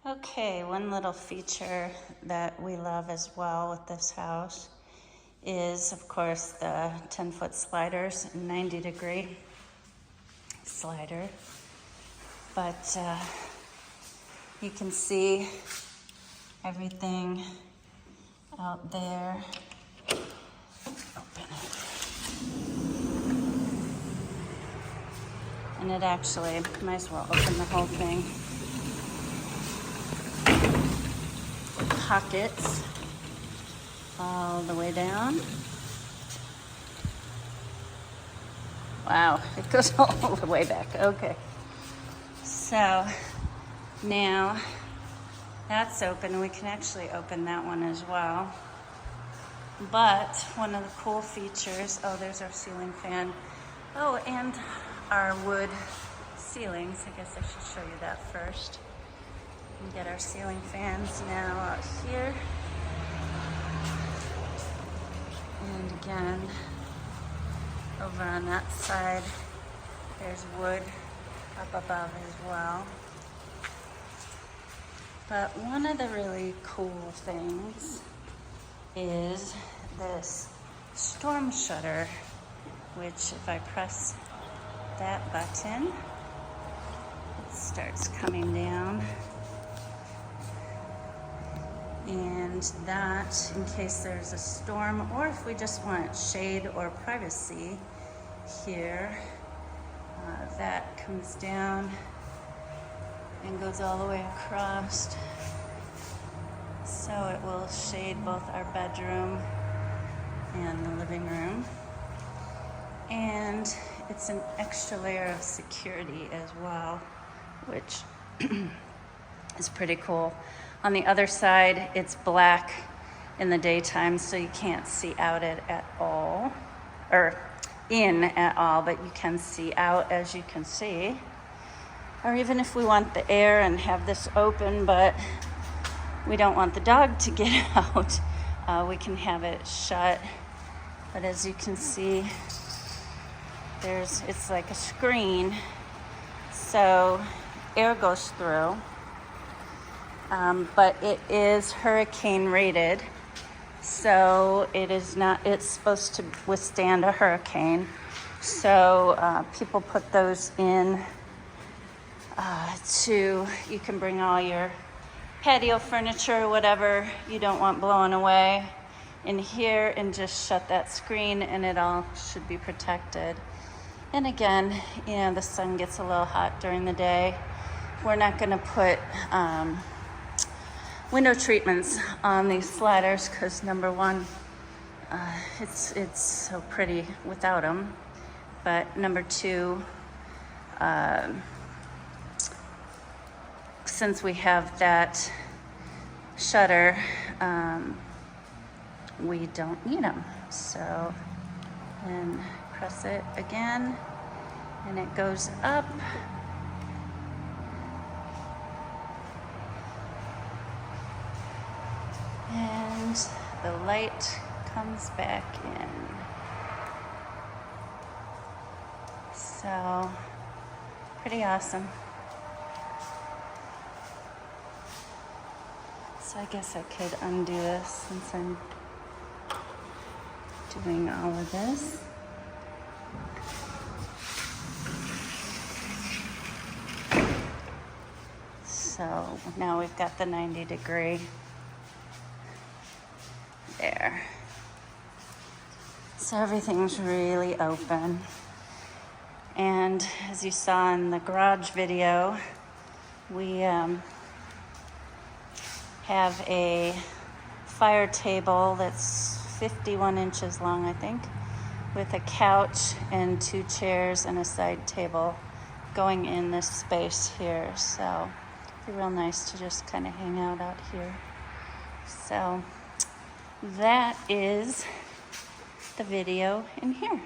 Okay, one little feature that we love as well with this house is, of course, the 10-foot sliders and 90-degree slider. But you can see everything out there. Open it. And it actually, might as well open the whole thing. Pockets all the way down. Wow, it goes all the way back. Okay. So now that's open. We can actually open that one as well. But one of the cool features, oh, there's our ceiling fan. Oh, and our wood ceilings. I guess I should show you that first. We get our ceiling fans now out here. And again, over on that side, there's wood up above as well. But one of the really cool things is this storm shutter, which if I press that button, it starts coming down. And that, in case there's a storm, or if we just want shade or privacy here, that comes down and goes all the way across. So it will shade both our bedroom and the living room. And it's an extra layer of security as well, which is pretty cool. On the other side, it's black in the daytime, so you can't see out it at all, or in at all, but you can see out, as you can see. Or even if we want the air and have this open, but we don't want the dog to get out, we can have it shut. But as you can see, it's like a screen, so air goes through. But it is hurricane rated, so it's supposed to withstand a hurricane. So people put those in you can bring all your patio furniture or whatever you don't want blowing away in here and just shut that screen, and it all should be protected. And again, the sun gets a little hot during the day. We're not going to put window treatments on these sliders because number one, it's so pretty without them. But number two, since we have that shutter, we don't need them. So, and press it again, and it goes up. And the light comes back in. So, pretty awesome. So I guess I could undo this since I'm doing all of this. So now we've got the 90-degree there. So everything's really open. And as you saw in the garage video, we have a fire table that's 51 inches long, I think, with a couch and 2 chairs and a side table going in this space here. So it'd be real nice to just kind of hang out here. So that is the video in here.